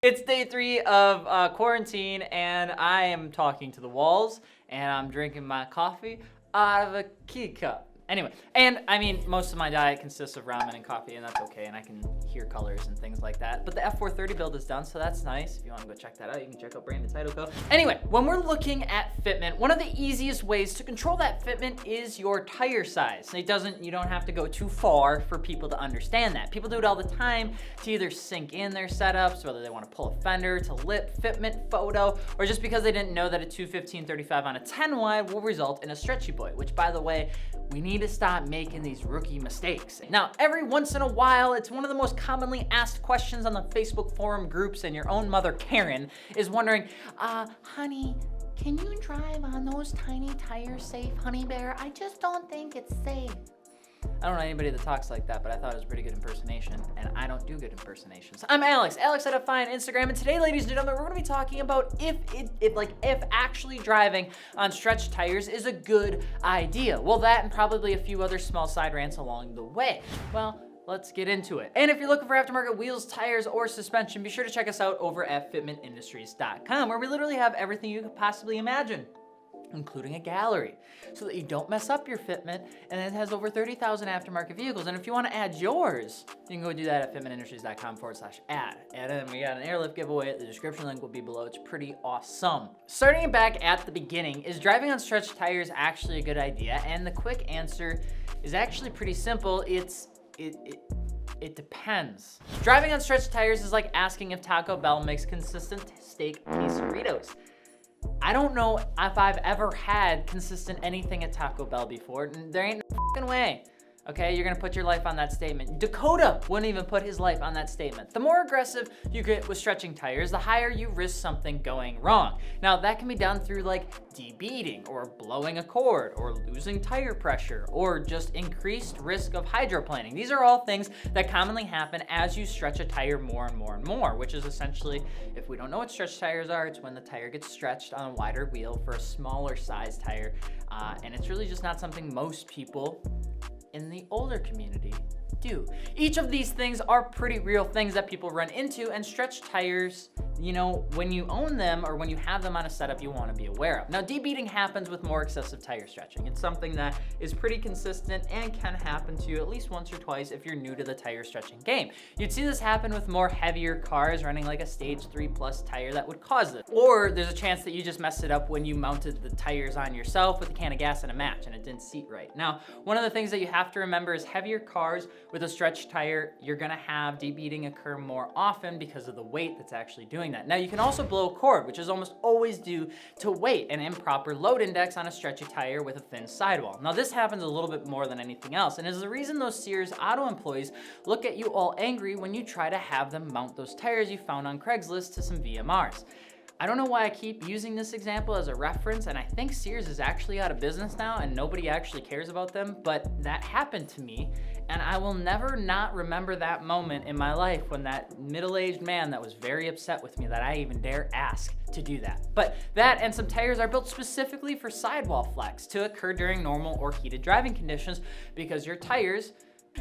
It's day 3 of quarantine, and I am talking to the walls, and I'm drinking my coffee out of a key cup. Anyway, and I mean, most of my diet consists of ramen and coffee, and that's okay, and I can hear colors and things like that. But the F430 build is done, so that's nice. If you want to go check that out, you can check out Brandon Title Co. Anyway, when we're looking at fitment, one of the easiest ways to control that fitment is your tire size. You don't have to go too far for people to understand that. People do it all the time to either sync in their setups, whether they want to pull a fender, to lip, fitment, photo, or just because they didn't know that a 215/35 on a 10 wide will result in a stretchy boy, which, by the way, we need to stop making these rookie mistakes. Now, every once in a while, it's one of the most commonly asked questions on the Facebook forum groups, and your own mother, Karen, is wondering, honey, can you drive on those tiny tires safe, honey bear? I just don't think it's safe. I don't know anybody that talks like that, but I thought it was a pretty good impersonation, and I don't do good impersonations. I'm Alex at Define Instagram, and today, ladies and gentlemen, we're gonna be talking about if actually driving on stretched tires is a good idea. Well, that and probably a few other small side rants along the way. Well, let's get into it. And if you're looking for aftermarket wheels, tires, or suspension, be sure to check us out over at fitmentindustries.com, where we literally have everything you could possibly imagine, including a gallery, so that you don't mess up your fitment. And it has over 30,000 aftermarket vehicles. And if you want to add yours, you can go do that at fitmentindustries.com/add. And then we got an airlift giveaway. The description link will be below. It's pretty awesome. Starting back at the beginning, is driving on stretched tires actually a good idea? And the quick answer is actually pretty simple. It depends. Driving on stretched tires is like asking if Taco Bell makes consistent steak quesadillas. I don't know if I've ever had consistent anything at Taco Bell before, and there ain't no fucking way. Okay, you're gonna put your life on that statement. Dakota wouldn't even put his life on that statement. The more aggressive you get with stretching tires, the higher you risk something going wrong. Now, that can be done through like DBeating, or blowing a cord, or losing tire pressure, or just increased risk of hydroplaning. These are all things that commonly happen as you stretch a tire more and more and more, which is essentially, if we don't know what stretch tires are, it's when the tire gets stretched on a wider wheel for a smaller size tire, and it's really just not something most people in the older community do. Each of these things are pretty real things that people run into, and stretched tires, you know, when you own them or when you have them on a setup, you want to be aware of. Now, DBeating happens with more excessive tire stretching. It's something that is pretty consistent and can happen to you at least once or twice if you're new to the tire stretching game. You'd see this happen with more heavier cars running like a stage 3+ tire that would cause this. Or there's a chance that you just messed it up when you mounted the tires on yourself with a can of gas and a match and it didn't seat right. Now, one of the things that you have to remember is heavier cars with a stretched tire, you're gonna have DBeating occur more often because of the weight that's actually doing that. Now, you can also blow a cord, which is almost always due to weight and improper load index on a stretchy tire with a thin sidewall. Now, this happens a little bit more than anything else, and is the reason those Sears Auto employees look at you all angry when you try to have them mount those tires you found on Craigslist to some VMRs. I don't know why I keep using this example as a reference, and I think Sears is actually out of business now and nobody actually cares about them, but that happened to me, and I will never not remember that moment in my life when that middle-aged man that was very upset with me that I even dare ask to do that. But that and some tires are built specifically for sidewall flex to occur during normal or heated driving conditions, because your tires,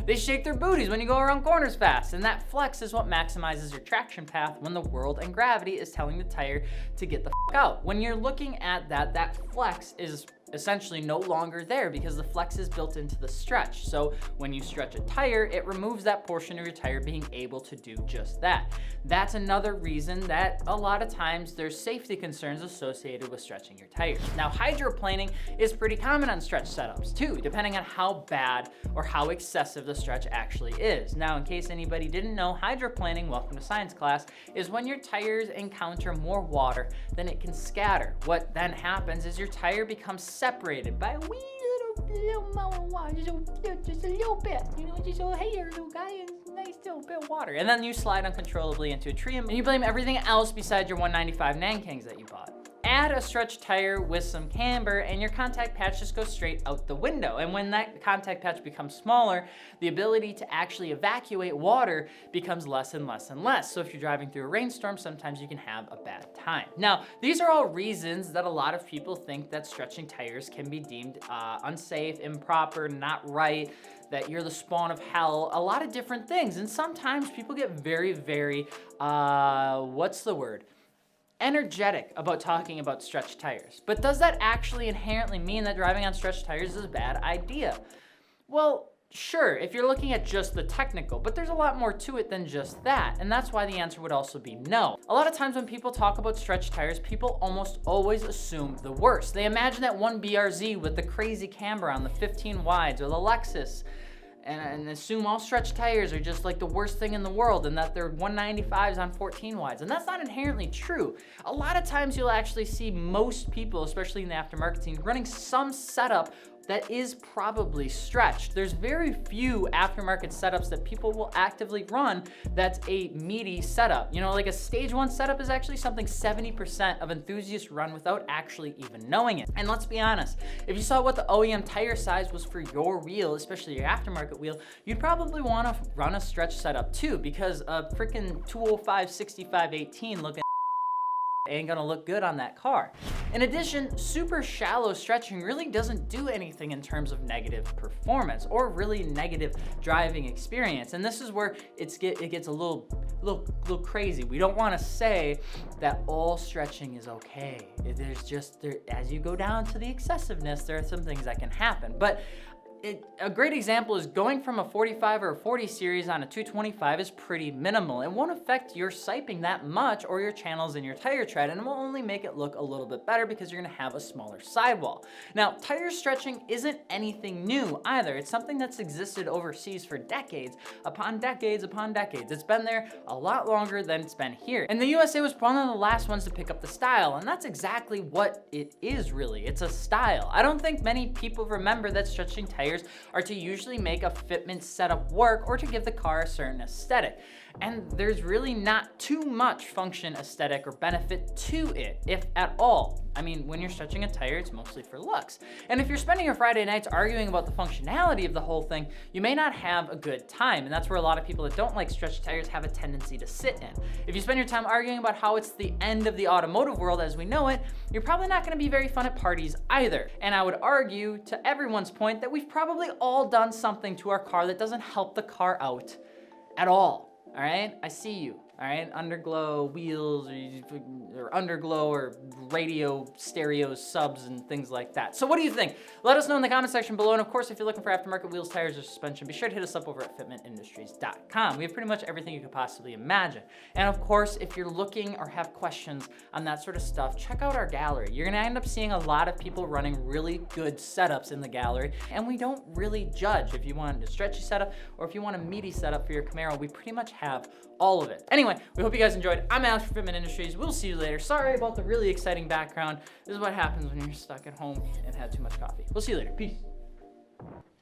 they shake their booties when you go around corners fast, and that flex is what maximizes your traction path when the world and gravity is telling the tire to get the f out. When you're looking at that, that flex is essentially no longer there because the flex is built into the stretch. So when you stretch a tire, it removes that portion of your tire being able to do just that. That's another reason that a lot of times there's safety concerns associated with stretching your tires. Now, hydroplaning is pretty common on stretch setups too, depending on how bad or how excessive the stretch actually is. Now, in case anybody didn't know, hydroplaning, welcome to science class, is when your tires encounter more water than it can scatter. What then happens is your tire becomes separated by a wee little amount of water, just a little bit, you know, just a hey, little guy, a nice little bit of water. And then you slide uncontrollably into a tree and you blame everything else besides your 195 Nankings that you bought. add a stretch tire with some camber and your contact patch just goes straight out the window. And when that contact patch becomes smaller, the ability to actually evacuate water becomes less and less and less. So if you're driving through a rainstorm, sometimes you can have a bad time. Now, these are all reasons that a lot of people think that stretching tires can be deemed unsafe, improper, not right, that you're the spawn of hell, a lot of different things. And sometimes people get very, very, what's the word? Energetic about talking about stretch tires. But does that actually inherently mean that driving on stretch tires is a bad idea? Well, sure, if you're looking at just the technical, but there's a lot more to it than just that, and that's why the answer would also be no. A lot of times when people talk about stretch tires, people almost always assume the worst. They imagine that one BRZ with the crazy camber on the 15 wides or the Lexus, and assume all stretch tires are just like the worst thing in the world and that they're 195s on 14 wides. And that's not inherently true. A lot of times you'll actually see most people, especially in the aftermarket scene, running some setup that is probably stretched. There's very few aftermarket setups that people will actively run that's a meaty setup. You know, like a stage 1 setup is actually something 70% of enthusiasts run without actually even knowing it. And let's be honest, if you saw what the OEM tire size was for your wheel, especially your aftermarket wheel, you'd probably wanna run a stretch setup too, because a freaking 205 6518 looking ain't gonna look good on that car. In addition, super shallow stretching really doesn't do anything in terms of negative performance or really negative driving experience. And this is where it gets a little crazy. We don't wanna say that all stretching is okay. As you go down to the excessiveness, there are some things that can happen. But a great example is going from a 45 or a 40 series on a 225 is pretty minimal. It won't affect your siping that much or your channels in your tire tread, and it will only make it look a little bit better because you're gonna have a smaller sidewall. Now, tire stretching isn't anything new either. It's something that's existed overseas for decades upon decades upon decades. It's been there a lot longer than it's been here. And the USA was one of the last ones to pick up the style, and that's exactly what it is really. It's a style. I don't think many people remember that stretching tires are to usually make a fitment setup work or to give the car a certain aesthetic. And there's really not too much function, aesthetic, or benefit to it, if at all. I mean, when you're stretching a tire, it's mostly for looks. And if you're spending your Friday nights arguing about the functionality of the whole thing, you may not have a good time. And that's where a lot of people that don't like stretch tires have a tendency to sit in. If you spend your time arguing about how it's the end of the automotive world as we know it, you're probably not gonna be very fun at parties either. And I would argue, to everyone's point, that we've probably all done something to our car that doesn't help the car out at all. All right, I see you. All right, underglow wheels or underglow or radio stereo subs and things like that. So what do you think? Let us know in the comment section below. And of course, if you're looking for aftermarket wheels, tires, or suspension, be sure to hit us up over at fitmentindustries.com. We have pretty much everything you could possibly imagine. And of course, if you're looking or have questions on that sort of stuff, check out our gallery. You're gonna end up seeing a lot of people running really good setups in the gallery, and we don't really judge if you want a stretchy setup or if you want a meaty setup for your Camaro. We pretty much have all of it. Anyway, we hope you guys enjoyed. I'm Alex from Fitment Industries. We'll see you later. Sorry about the really exciting background. This is what happens when you're stuck at home and had too much coffee. We'll see you later. Peace.